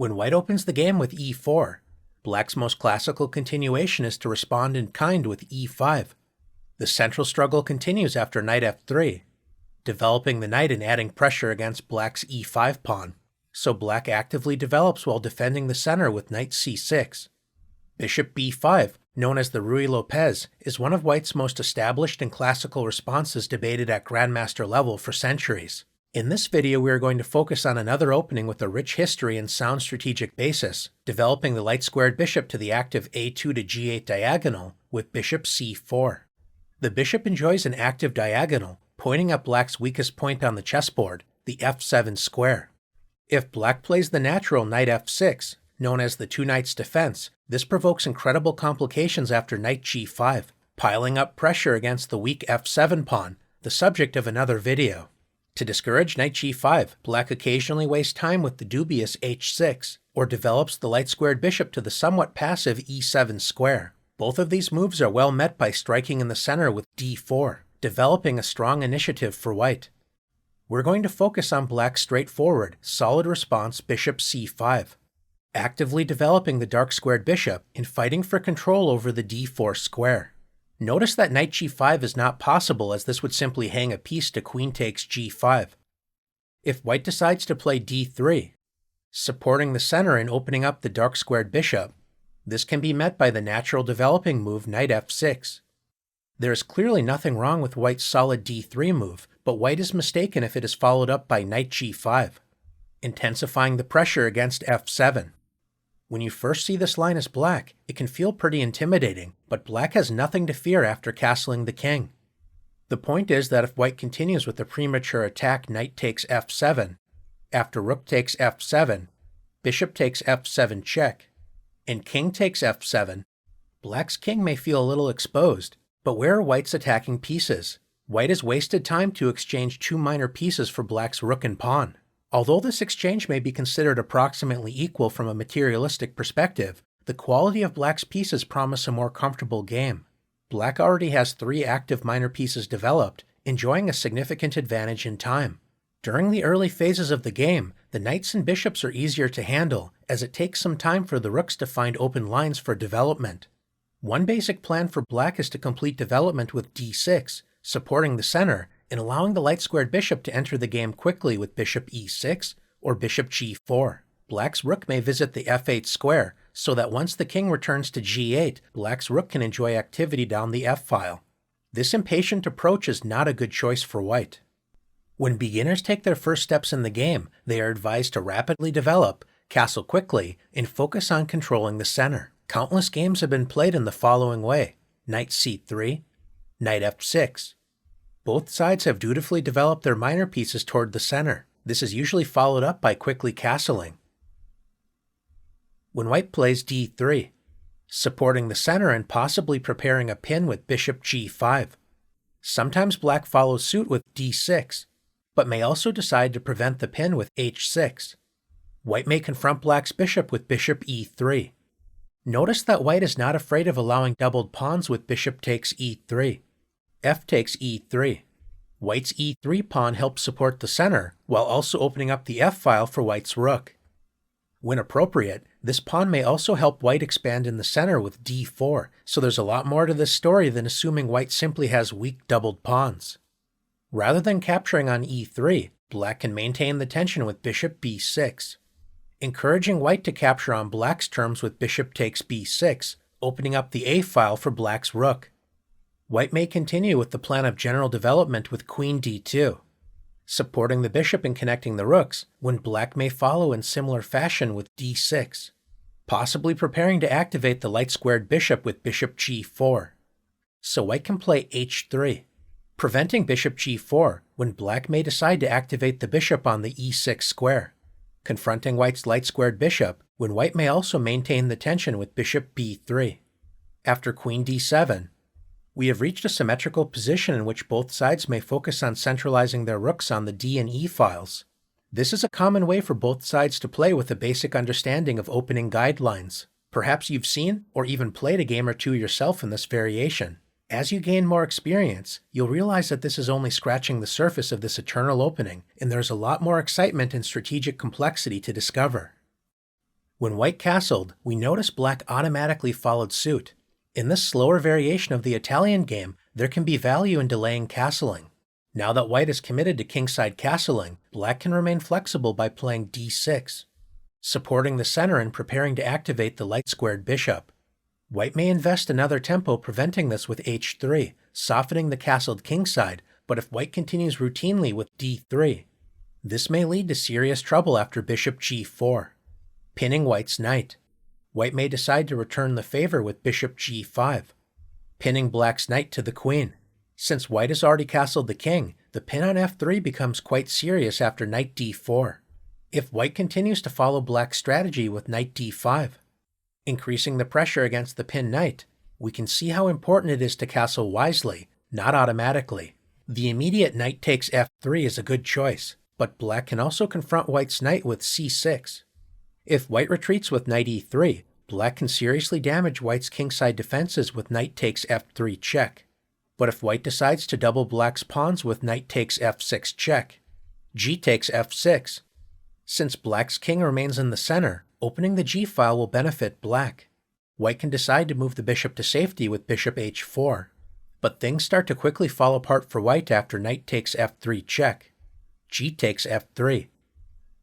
When white opens the game with e4, black's most classical continuation is to respond in kind with e5. The central struggle continues after knight f3, developing the knight and adding pressure against black's e5 pawn, so black actively develops while defending the center with knight c6. Bishop b5, known as the Ruy Lopez, is one of white's most established and classical responses debated at grandmaster level for centuries. In this video, we are going to focus on another opening with a rich history and sound strategic basis, developing the light-squared bishop to the active a2 to g8 diagonal with bishop c4. The bishop enjoys an active diagonal, pointing at black's weakest point on the chessboard, the f7 square. If black plays the natural knight f6, known as the two knights defense, this provokes incredible complications after knight g5, piling up pressure against the weak f7 pawn, the subject of another video. To discourage knight g5, black occasionally wastes time with the dubious h6, or develops the light-squared bishop to the somewhat passive e7 square. Both of these moves are well met by striking in the center with d4, developing a strong initiative for white. We're going to focus on black's straightforward, solid response bishop c5, actively developing the dark-squared bishop and fighting for control over the d4 square. Notice that knight g5 is not possible, as this would simply hang a piece to queen takes g5. If white decides to play d3, supporting the center and opening up the dark-squared bishop, this can be met by the natural developing move knight f6. There is clearly nothing wrong with white's solid d3 move, but white is mistaken if it is followed up by knight g5, intensifying the pressure against f7. When you first see this line as black, it can feel pretty intimidating, but black has nothing to fear after castling the king. The point is that if white continues with the premature attack knight takes f7, after rook takes f7, bishop takes f7 check, and king takes f7, black's king may feel a little exposed. But where are white's attacking pieces? White has wasted time to exchange two minor pieces for black's rook and pawn. Although this exchange may be considered approximately equal from a materialistic perspective, the quality of black's pieces promise a more comfortable game. Black already has three active minor pieces developed, enjoying a significant advantage in time. During the early phases of the game, the knights and bishops are easier to handle, as it takes some time for the rooks to find open lines for development. One basic plan for black is to complete development with d6, supporting the center, and allowing the light-squared bishop to enter the game quickly with bishop e6 or bishop g4. Black's rook may visit the f8 square, so that once the king returns to g8, black's rook can enjoy activity down the f-file. This impatient approach is not a good choice for white. When beginners take their first steps in the game, they are advised to rapidly develop, castle quickly, and focus on controlling the center. Countless games have been played in the following way: knight c3, knight f6. Both sides have dutifully developed their minor pieces toward the center. This is usually followed up by quickly castling. When white plays d3, supporting the center and possibly preparing a pin with bishop g5. Sometimes black follows suit with d6, but may also decide to prevent the pin with h6. White may confront black's bishop with bishop e3. Notice that white is not afraid of allowing doubled pawns with bishop takes e3. F takes e3. White's e3 pawn helps support the center, while also opening up the f-file for white's rook. When appropriate, this pawn may also help white expand in the center with d4, so there's a lot more to this story than assuming white simply has weak doubled pawns. Rather than capturing on e3, black can maintain the tension with bishop b6, encouraging white to capture on black's terms with bishop takes b6, opening up the a-file for black's rook. White may continue with the plan of general development with queen d2, supporting the bishop and connecting the rooks, when black may follow in similar fashion with d6, possibly preparing to activate the light-squared bishop with bishop g4. So white can play h3, preventing bishop g4, when black may decide to activate the bishop on the e6 square, confronting white's light-squared bishop, when white may also maintain the tension with bishop b3. After queen d7, we have reached a symmetrical position in which both sides may focus on centralizing their rooks on the d and e files. This is a common way for both sides to play with a basic understanding of opening guidelines. Perhaps you've seen or even played a game or two yourself in this variation. As you gain more experience, you'll realize that this is only scratching the surface of this eternal opening, and there's a lot more excitement and strategic complexity to discover. When white castled, we notice black automatically followed suit. In this slower variation of the Italian game, there can be value in delaying castling. Now that white is committed to kingside castling, black can remain flexible by playing d6, supporting the center and preparing to activate the light-squared bishop. White may invest another tempo preventing this with h3, softening the castled kingside, but if white continues routinely with d3, this may lead to serious trouble after bishop g4, pinning white's knight. White may decide to return the favor with bishop g5, pinning black's knight to the queen. Since white has already castled the king, the pin on f3 becomes quite serious after knight d4. If white continues to follow black's strategy with knight d5, increasing the pressure against the pinned knight, we can see how important it is to castle wisely, not automatically. The immediate knight takes f3 is a good choice, but black can also confront white's knight with c6. If white retreats with knight e3, black can seriously damage white's kingside defenses with knight takes f3 check. But if white decides to double black's pawns with knight takes f6 check, g takes f6. Since black's king remains in the center, opening the g-file will benefit black. White can decide to move the bishop to safety with bishop h4, but things start to quickly fall apart for white after knight takes f3 check, g takes f3,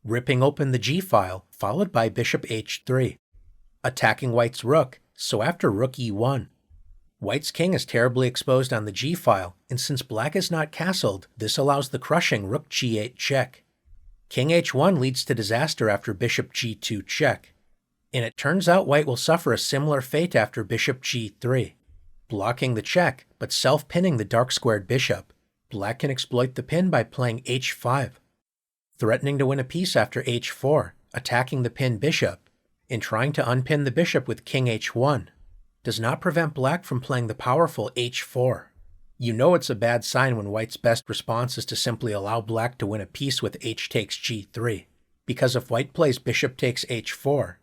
ripping open the g-file, followed by bishop h3, attacking white's rook, so after rook e1. White's king is terribly exposed on the g-file, and since black is not castled, this allows the crushing rook g8 check. King h1 leads to disaster after bishop g2 check, and it turns out white will suffer a similar fate after bishop g3, blocking the check but self-pinning the dark-squared bishop. Black can exploit the pin by playing h5, threatening to win a piece after h4, attacking the pinned bishop, and trying to unpin the bishop with king h1. Does not prevent black from playing the powerful h4. You know it's a bad sign when white's best response is to simply allow black to win a piece with h takes g3, because if white plays bishop takes h4,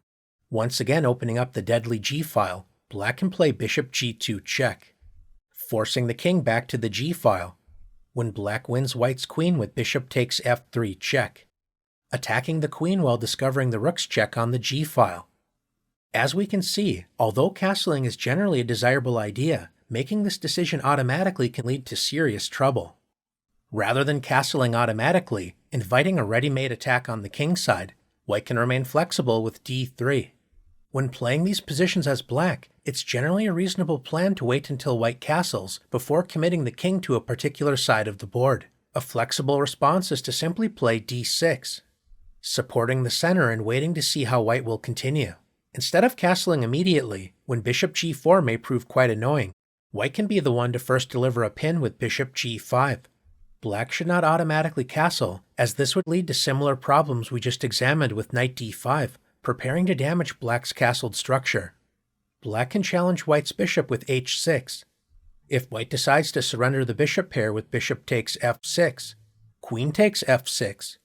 once again opening up the deadly g-file, black can play bishop g2 check, forcing the king back to the g-file, when black wins white's queen with bishop takes f3 check, attacking the queen while discovering the rook's check on the g-file. As we can see, although castling is generally a desirable idea, making this decision automatically can lead to serious trouble. Rather than castling automatically, inviting a ready-made attack on the king side, white can remain flexible with d3. When playing these positions as black, it's generally a reasonable plan to wait until white castles before committing the king to a particular side of the board. A flexible response is to simply play d6, supporting the center and waiting to see how white will continue. Instead of castling immediately, when bishop g4 may prove quite annoying, white can be the one to first deliver a pin with bishop g5. Black should not automatically castle, as this would lead to similar problems we just examined with knight d5, preparing to damage black's castled structure. Black can challenge white's bishop with h6. If white decides to surrender the bishop pair with bishop takes f6, queen takes f6.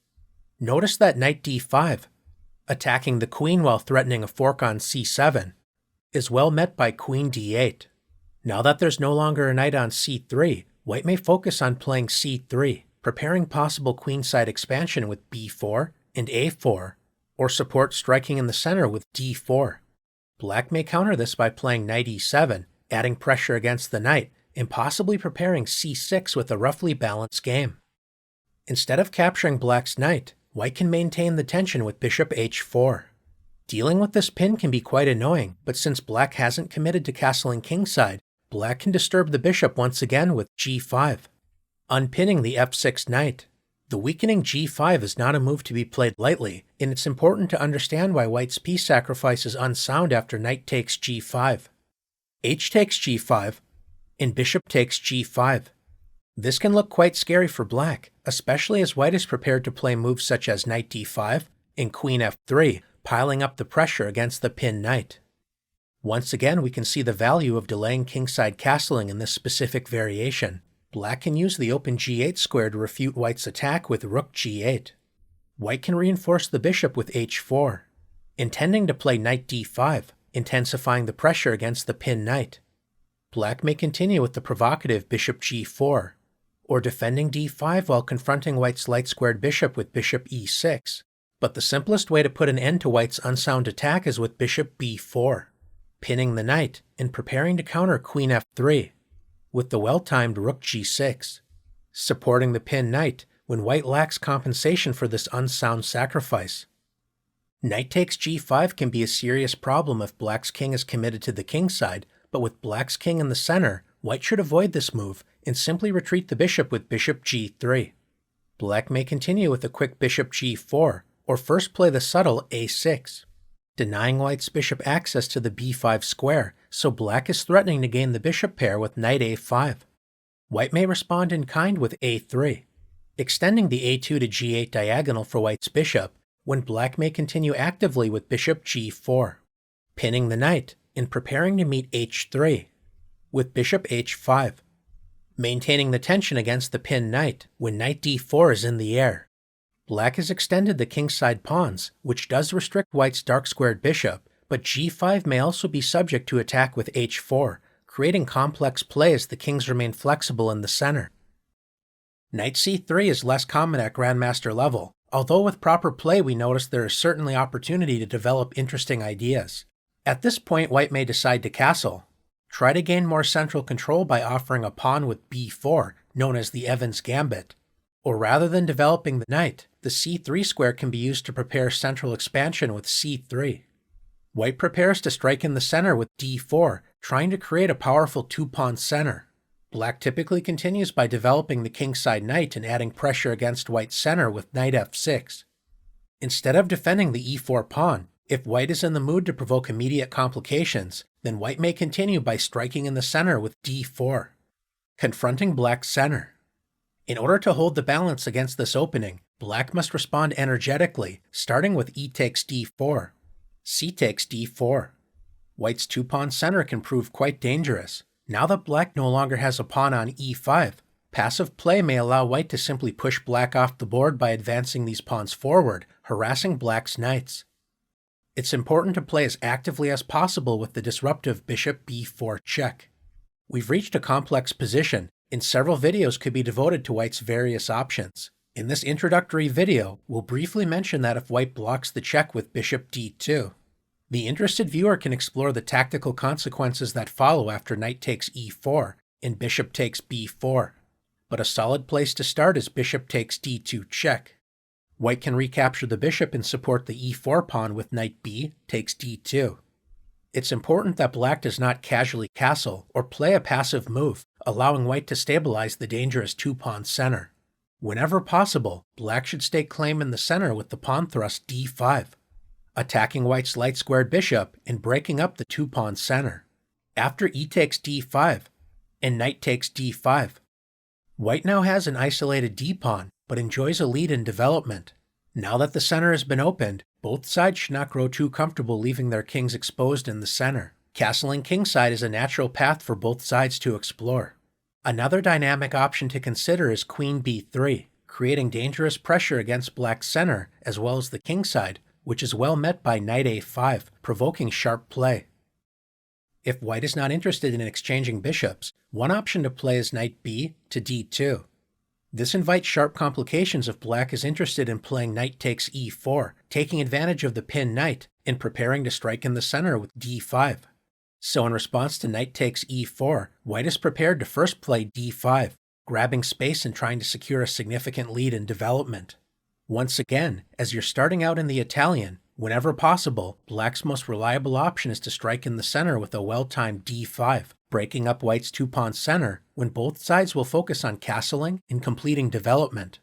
Notice that knight d5, attacking the queen while threatening a fork on c7, is well met by queen d8. Now that there's no longer a knight on c3, white may focus on playing c3, preparing possible queenside expansion with b4 and a4, or support striking in the center with d4. Black may counter this by playing knight e7, adding pressure against the knight, and possibly preparing c6 with a roughly balanced game. Instead of capturing black's knight, white can maintain the tension with bishop h4. Dealing with this pin can be quite annoying, but since black hasn't committed to castling kingside, black can disturb the bishop once again with g5, unpinning the f6 knight. The weakening g5 is not a move to be played lightly, and it's important to understand why white's piece sacrifice is unsound after knight takes g5, h takes g5, and bishop takes g5. This can look quite scary for black, especially as white is prepared to play moves such as knight d5 and queen f3, piling up the pressure against the pinned knight. Once again, we can see the value of delaying kingside castling in this specific variation. Black can use the open g8 square to refute white's attack with rook g8. White can reinforce the bishop with h4, intending to play knight d5, intensifying the pressure against the pinned knight. Black may continue with the provocative bishop g4, or defending d5 while confronting white's light-squared bishop with bishop e6, But the simplest way to put an end to white's unsound attack is with bishop b4, pinning the knight and preparing to counter queen f3, with the well-timed rook g6, supporting the pinned knight when white lacks compensation for this unsound sacrifice. Knight takes g5 can be a serious problem if black's king is committed to the king side, but with black's king in the center, white should avoid this move and simply retreat the bishop with bishop g3. Black may continue with a quick bishop g4, or first play the subtle a6, denying white's bishop access to the b5 square, so black is threatening to gain the bishop pair with knight a5. White may respond in kind with a3, extending the a2 to g8 diagonal for white's bishop, when black may continue actively with bishop g4, pinning the knight and preparing to meet h3, with bishop h5, maintaining the tension against the pinned knight when knight d4 is in the air. Black has extended the kingside pawns, which does restrict white's dark-squared bishop, but g5 may also be subject to attack with h4, creating complex play as the kings remain flexible in the center. Knight c3 is less common at grandmaster level, although with proper play we notice there is certainly opportunity to develop interesting ideas. At this point, white may decide to castle. Try to gain more central control by offering a pawn with b4, known as the Evans Gambit. Or rather than developing the knight, the c3 square can be used to prepare central expansion with c3. White prepares to strike in the center with d4, trying to create a powerful two-pawn center. Black typically continues by developing the kingside knight and adding pressure against white's center with knight f6. Instead of defending the e4 pawn, if white is in the mood to provoke immediate complications, then white may continue by striking in the center with d4, confronting black's center. In order to hold the balance against this opening, black must respond energetically, starting with e takes d4, c takes d4. White's two-pawn center can prove quite dangerous. Now that black no longer has a pawn on e5, passive play may allow white to simply push black off the board by advancing these pawns forward, harassing black's knights. It's important to play as actively as possible with the disruptive bishop b4 check. We've reached a complex position, and several videos could be devoted to white's various options. In this introductory video, we'll briefly mention that if white blocks the check with bishop d2, the interested viewer can explore the tactical consequences that follow after knight takes e4 and bishop takes b4. But a solid place to start is bishop takes d2 check. White can recapture the bishop and support the e4 pawn with knight b takes d2. It's important that black does not casually castle or play a passive move, allowing white to stabilize the dangerous two-pawn center. Whenever possible, black should stake claim in the center with the pawn thrust d5, attacking white's light-squared bishop and breaking up the two-pawn center. After e takes d5 and knight takes d5, white now has an isolated d-pawn, but enjoys a lead in development. Now that the center has been opened, both sides should not grow too comfortable leaving their kings exposed in the center. Castling kingside is a natural path for both sides to explore. Another dynamic option to consider is queen b3, creating dangerous pressure against black's center as well as the kingside, which is well met by knight a5, provoking sharp play. If white is not interested in exchanging bishops, one option to play is knight b to d2. This invites sharp complications if black is interested in playing knight takes e4, taking advantage of the pinned knight, and preparing to strike in the center with d5. So in response to knight takes e4, white is prepared to first play d5, grabbing space and trying to secure a significant lead in development. Once again, as you're starting out in the Italian, whenever possible, black's most reliable option is to strike in the center with a well-timed d5, breaking up white's two-pawn center when both sides will focus on castling and completing development.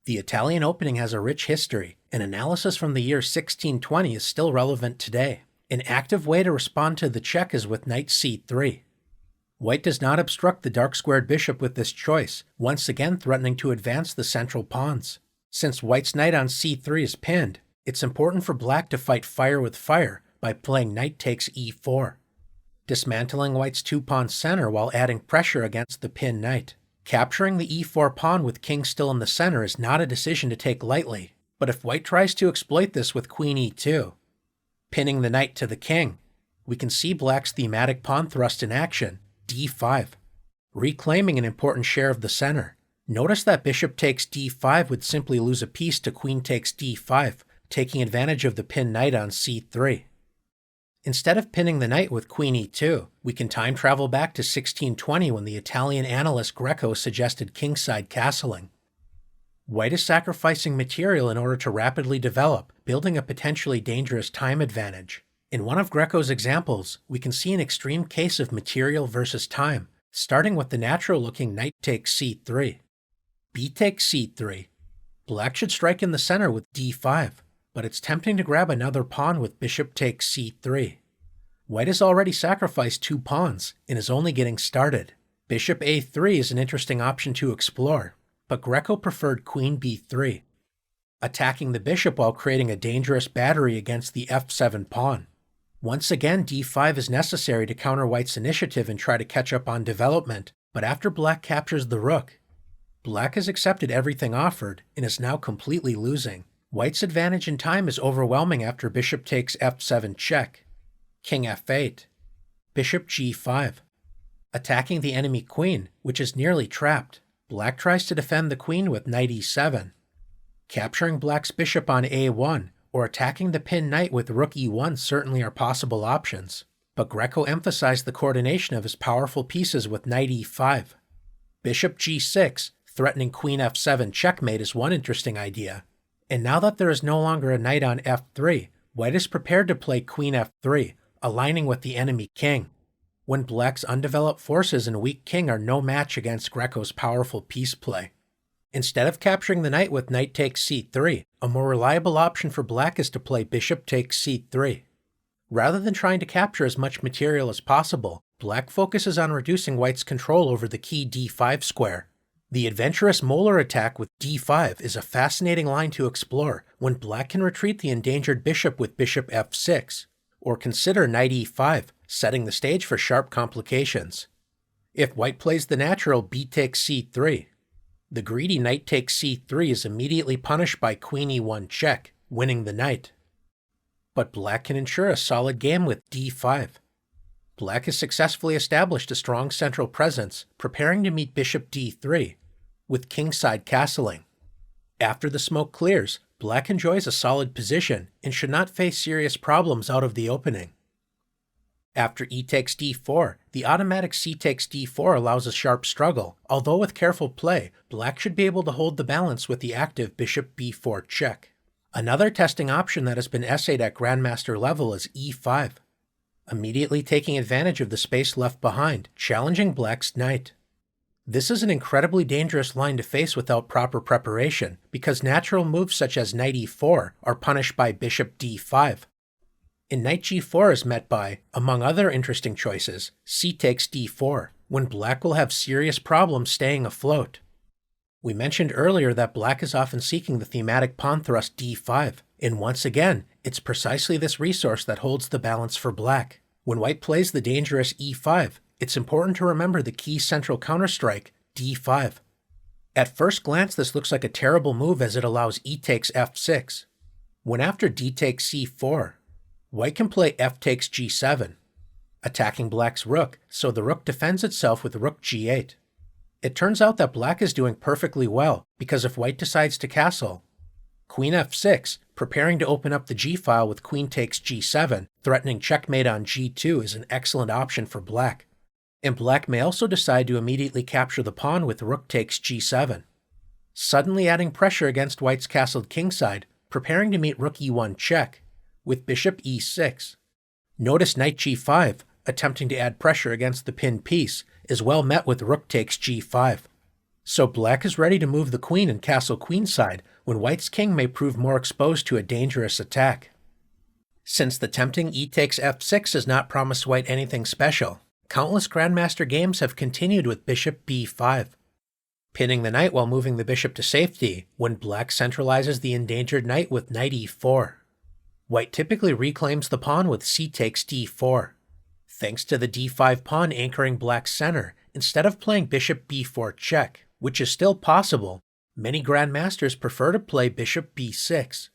The Italian opening has a rich history, and analysis from the year 1620 is still relevant today. An active way to respond to the check is with knight c3. White does not obstruct the dark-squared bishop with this choice, once again threatening to advance the central pawns. Since white's knight on c3 is pinned, it's important for black to fight fire with fire by playing knight takes e4, dismantling white's two-pawn center while adding pressure against the pinned knight. Capturing the e4 pawn with king still in the center is not a decision to take lightly, but if white tries to exploit this with queen e2, pinning the knight to the king, we can see black's thematic pawn thrust in action, d5, reclaiming an important share of the center. Notice that bishop takes d5 would simply lose a piece to queen takes d5, taking advantage of the pinned knight on c3. Instead of pinning the knight with queen e2, we can time travel back to 1620 when the Italian analyst Greco suggested kingside castling. White is sacrificing material in order to rapidly develop, building a potentially dangerous time advantage. In one of Greco's examples, we can see an extreme case of material versus time, starting with the natural-looking knight takes c3. B takes c3. Black should strike in the center with d5, but it's tempting to grab another pawn with bishop takes c3. White has already sacrificed 2 pawns and is only getting started. Bishop a3 is an interesting option to explore, but Greco preferred queen b3, attacking the bishop while creating a dangerous battery against the f7 pawn. Once again, d5 is necessary to counter White's initiative and try to catch up on development, but after Black captures the rook, Black has accepted everything offered and is now completely losing. White's advantage in time is overwhelming after bishop takes f7 check, king f8, bishop g5, attacking the enemy queen, which is nearly trapped. Black tries to defend the queen with knight e7, capturing Black's bishop on a1, or attacking the pinned knight with rook e1 certainly are possible options, but Greco emphasized the coordination of his powerful pieces with knight e5. Bishop g6, threatening queen f7 checkmate is one interesting idea. And now that there is no longer a knight on f3, White is prepared to play queen f3, aligning with the enemy king, when Black's undeveloped forces and weak king are no match against Greco's powerful piece play. Instead of capturing the knight with knight takes c3, a more reliable option for Black is to play bishop takes c3. Rather than trying to capture as much material as possible, Black focuses on reducing White's control over the key d5 square. The adventurous molar attack with d5 is a fascinating line to explore when Black can retreat the endangered bishop with bishop f6, or consider knight e5, setting the stage for sharp complications. If White plays the natural b takes c3, the greedy knight takes c3 is immediately punished by queen e1 check, winning the knight. But Black can ensure a solid game with d5. Black has successfully established a strong central presence, preparing to meet bishop d3, with kingside castling. After the smoke clears, Black enjoys a solid position and should not face serious problems out of the opening. After e takes d4, the automatic c takes d4 allows a sharp struggle, although with careful play, Black should be able to hold the balance with the active bishop b4 check. Another testing option that has been essayed at grandmaster level is e5, immediately taking advantage of the space left behind, challenging Black's knight. This is an incredibly dangerous line to face without proper preparation, because natural moves such as knight e4 are punished by bishop d5. And knight g4 is met by, among other interesting choices, c takes d4, when Black will have serious problems staying afloat. We mentioned earlier that Black is often seeking the thematic pawn thrust d5, and once again, it's precisely this resource that holds the balance for Black. When White plays the dangerous e5, it's important to remember the key central counterstrike, d5. At first glance, this looks like a terrible move as it allows e takes f6. When after d takes c4, White can play f takes g7, attacking Black's rook, so the rook defends itself with rook g8. It turns out that Black is doing perfectly well, because if White decides to castle, queen f6, preparing to open up the g-file with queen takes g7, threatening checkmate on g2 is an excellent option for Black. And Black may also decide to immediately capture the pawn with rook takes g7, suddenly adding pressure against White's castled kingside, preparing to meet rook e1 check, with bishop e6. Notice knight g5, attempting to add pressure against the pinned piece, is well met with rook takes g5. So Black is ready to move the queen and castle queenside when White's king may prove more exposed to a dangerous attack. Since the tempting e takes f6 has not promised White anything special, countless grandmaster games have continued with bishop b5, pinning the knight while moving the bishop to safety when Black centralizes the endangered knight with knight e4. White typically reclaims the pawn with c takes d4, thanks to the d5 pawn anchoring Black's center. Instead of playing bishop b4 check, which is still possible, many grandmasters prefer to play bishop b6.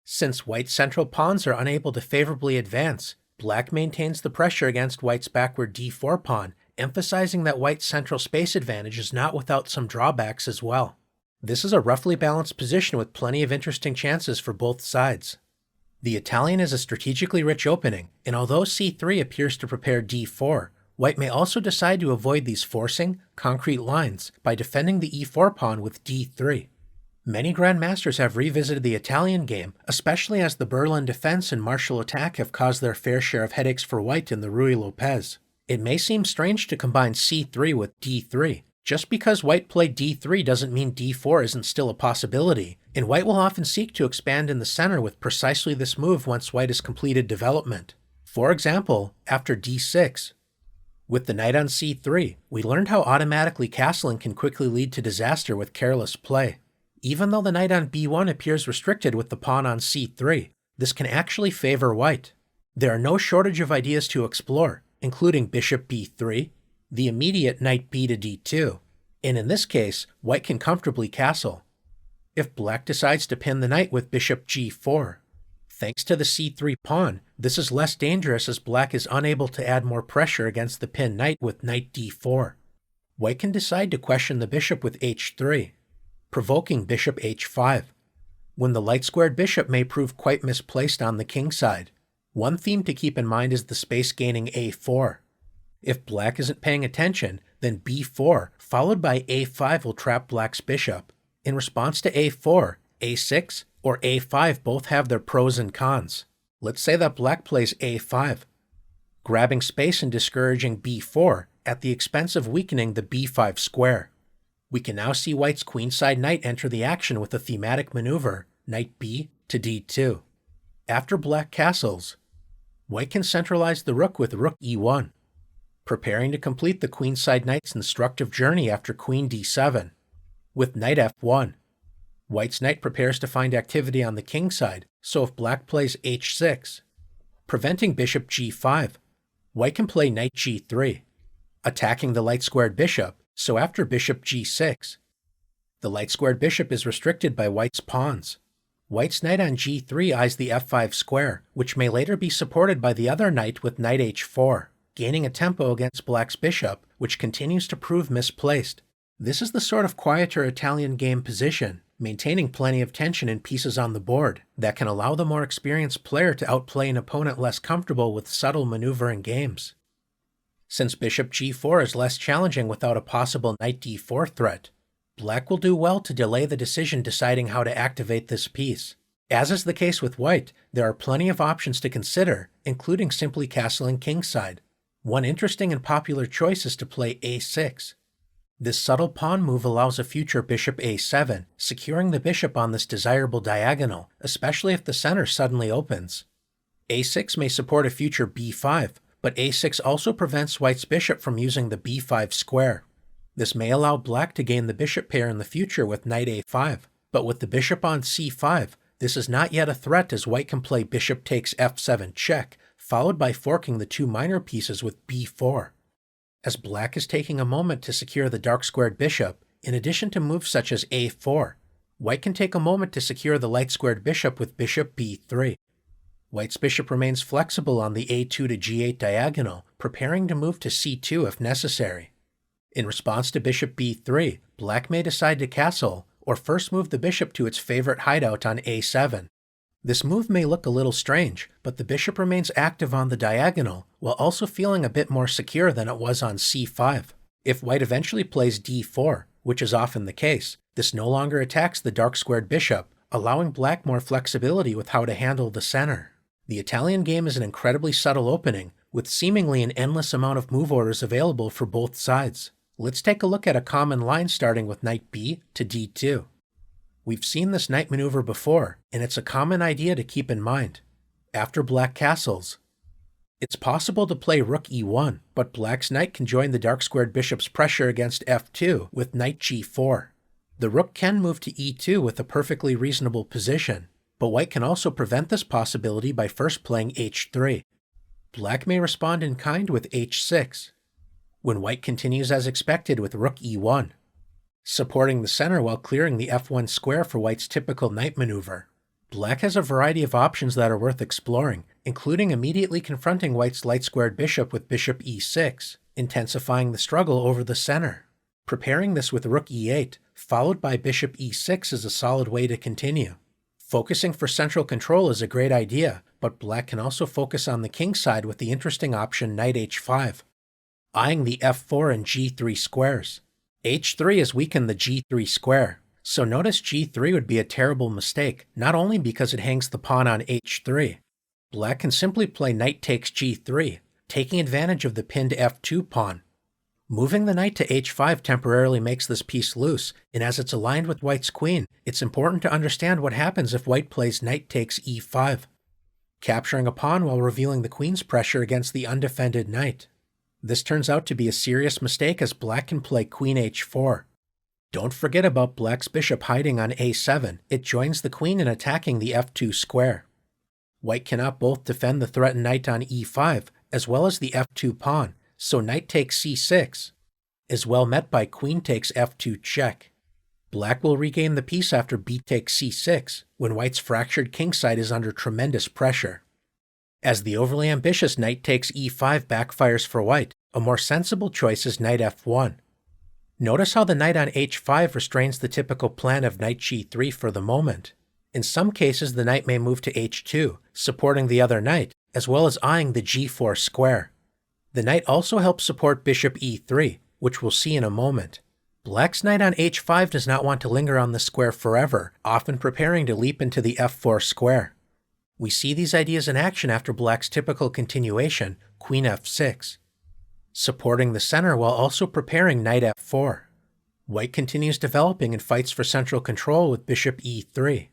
Since White's central pawns are unable to favorably advance, Black maintains the pressure against White's backward d4 pawn, emphasizing that White's central space advantage is not without some drawbacks as well. This is a roughly balanced position with plenty of interesting chances for both sides. The Italian is a strategically rich opening, and although c3 appears to prepare d4, white may also decide to avoid these forcing, concrete lines by defending the e4 pawn with d3. Many grandmasters have revisited the Italian game, especially as the Berlin defense and martial attack have caused their fair share of headaches for white in the Ruy Lopez. It may seem strange to combine c3 with d3. Just because white played d3 doesn't mean d4 isn't still a possibility, and white will often seek to expand in the center with precisely this move once white has completed development. For example, after d6. With the knight on c3, we learned how automatically castling can quickly lead to disaster with careless play. Even though the knight on b1 appears restricted with the pawn on c3, this can actually favor white. There are no shortage of ideas to explore, including bishop b3, the immediate knight b to d2, and in this case, white can comfortably castle. If black decides to pin the knight with bishop g4, thanks to the c3 pawn, this is less dangerous as black is unable to add more pressure against the pinned knight with knight d4. White can decide to question the bishop with h3, provoking bishop h5, when the light-squared bishop may prove quite misplaced on the king side. One theme to keep in mind is the space-gaining a4. If black isn't paying attention, then b4 followed by a5 will trap black's bishop. In response to a4, a6, or a5 both have their pros and cons. Let's say that black plays a5, grabbing space and discouraging b4 at the expense of weakening the b5 square. We can now see white's queenside knight enter the action with a thematic maneuver, knight b to d2. After black castles, white can centralize the rook with rook e1, preparing to complete the queenside knight's instructive journey after queen d7. With knight f1, white's knight prepares to find activity on the king side, so if black plays h6, preventing bishop g5, white can play knight g3, attacking the light-squared bishop, so after bishop g6, the light-squared bishop is restricted by white's pawns. White's knight on g3 eyes the f5 square, which may later be supported by the other knight with knight h4, gaining a tempo against black's bishop, which continues to prove misplaced. This is the sort of quieter Italian game position, maintaining plenty of tension in pieces on the board, that can allow the more experienced player to outplay an opponent less comfortable with subtle maneuvering games. Since bishop g4 is less challenging without a possible knight d4 threat, black will do well to delay the decision deciding how to activate this piece. As is the case with white, there are plenty of options to consider, including simply castling kingside. One interesting and popular choice is to play a6. This subtle pawn move allows a future bishop a7, securing the bishop on this desirable diagonal, especially if the center suddenly opens. a6 may support a future b5, but a6 also prevents white's bishop from using the b5 square. This may allow black to gain the bishop pair in the future with knight a5, but with the bishop on c5, this is not yet a threat as white can play bishop takes f7 check, followed by forking the two minor pieces with b4. As black is taking a moment to secure the dark-squared bishop, in addition to moves such as a4, white can take a moment to secure the light-squared bishop with bishop b3. White's bishop remains flexible on the a2 to g8 diagonal, preparing to move to c2 if necessary. In response to bishop b3, black may decide to castle, or first move the bishop to its favorite hideout on a7. This move may look a little strange, but the bishop remains active on the diagonal, while also feeling a bit more secure than it was on c5. If white eventually plays d4, which is often the case, this no longer attacks the dark-squared bishop, allowing black more flexibility with how to handle the center. The Italian game is an incredibly subtle opening, with seemingly an endless amount of move orders available for both sides. Let's take a look at a common line starting with knight b to d2. We've seen this knight maneuver before, and it's a common idea to keep in mind. After black castles, it's possible to play rook e1, but black's knight can join the dark-squared bishop's pressure against f2 with knight g4. The rook can move to e2 with a perfectly reasonable position, but white can also prevent this possibility by first playing h3. Black may respond in kind with h6, when white continues as expected with rook e1, supporting the center while clearing the f1 square for white's typical knight maneuver. Black has a variety of options that are worth exploring, including immediately confronting white's light-squared bishop with bishop e6, intensifying the struggle over the center. Preparing this with rook e8, followed by bishop e6 is a solid way to continue. Focusing for central control is a great idea, but black can also focus on the king side with the interesting option knight h5, eyeing the f4 and g3 squares. h3 has weakened the g3 square, so notice g3 would be a terrible mistake, not only because it hangs the pawn on h3. Black can simply play knight takes g3, taking advantage of the pinned f2 pawn. Moving the knight to h5 temporarily makes this piece loose, and as it's aligned with white's queen, it's important to understand what happens if white plays knight takes e5, capturing a pawn while revealing the queen's pressure against the undefended knight. This turns out to be a serious mistake as black can play queen h4. Don't forget about black's bishop hiding on a7. It joins the queen in attacking the f2 square. White cannot both defend the threatened knight on e5 as well as the f2 pawn, so knight takes c6 is well met by queen takes f2 check. Black will regain the piece after b takes c6 when white's fractured kingside is under tremendous pressure. As the overly ambitious knight takes e5 backfires for white, a more sensible choice is knight f1. Notice how the knight on h5 restrains the typical plan of knight g3 for the moment. In some cases, the knight may move to h2, supporting the other knight, as well as eyeing the g4 square. The knight also helps support bishop e3, which we'll see in a moment. Black's knight on h5 does not want to linger on the square forever, often preparing to leap into the f4 square. We see these ideas in action after black's typical continuation, queen f6, supporting the center while also preparing knight f4. White continues developing and fights for central control with bishop e3.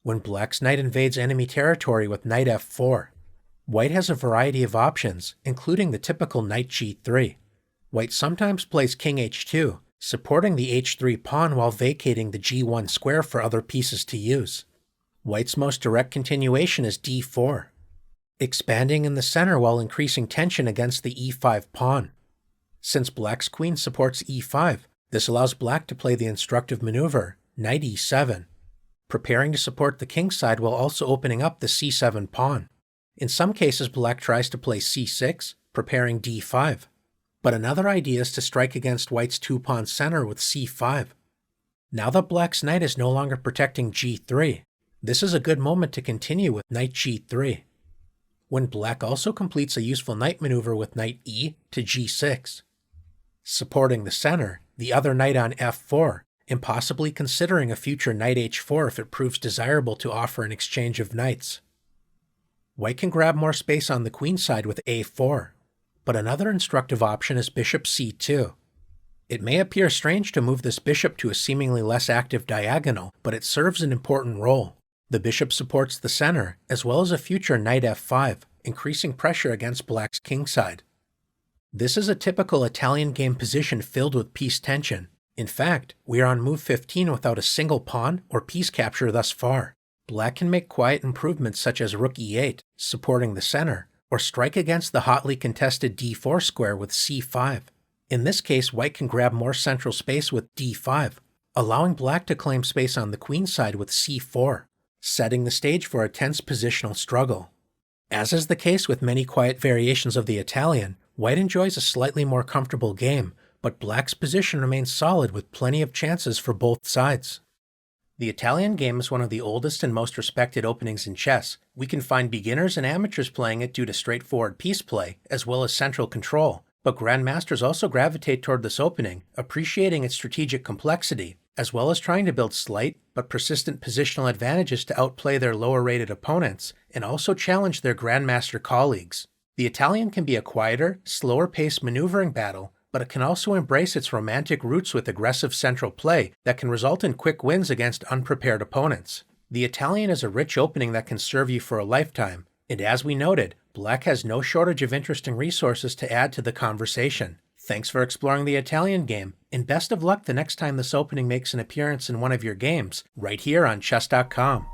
When black's knight invades enemy territory with knight f4, white has a variety of options, including the typical knight g3. White sometimes plays king h2, supporting the h3 pawn while vacating the g1 square for other pieces to use. White's most direct continuation is d4, expanding in the center while increasing tension against the e5 pawn. Since black's queen supports e5, this allows black to play the instructive maneuver, knight e7, preparing to support the king side while also opening up the c7 pawn. In some cases, black tries to play c6, preparing d5. But another idea is to strike against white's two-pawn center with c5. Now that black's knight is no longer protecting g3, this is a good moment to continue with knight g3. When black also completes a useful knight maneuver with knight e to g6, supporting the center, the other knight on f4, and possibly considering a future knight h4 if it proves desirable to offer an exchange of knights. White can grab more space on the queen side with a4, but another instructive option is bishop c2. It may appear strange to move this bishop to a seemingly less active diagonal, but it serves an important role. The bishop supports the center, as well as a future knight f5, increasing pressure against black's kingside. This is a typical Italian game position filled with piece tension. In fact, we are on move 15 without a single pawn or piece capture thus far. Black can make quiet improvements such as rook e8, supporting the center, or strike against the hotly contested d4 square with c5. In this case, white can grab more central space with d5, allowing black to claim space on the queen side with c4, setting the stage for a tense positional struggle. As is the case with many quiet variations of the Italian, white enjoys a slightly more comfortable game, but black's position remains solid with plenty of chances for both sides. The Italian game is one of the oldest and most respected openings in chess. We can find beginners and amateurs playing it due to straightforward piece play, as well as central control, but grandmasters also gravitate toward this opening, appreciating its strategic complexity, as well as trying to build slight but persistent positional advantages to outplay their lower-rated opponents, and also challenge their grandmaster colleagues. The Italian can be a quieter, slower-paced maneuvering battle, but it can also embrace its romantic roots with aggressive central play that can result in quick wins against unprepared opponents. The Italian is a rich opening that can serve you for a lifetime, and as we noted, black has no shortage of interesting resources to add to the conversation. Thanks for exploring the Italian game, and best of luck the next time this opening makes an appearance in one of your games, right here on Chess.com.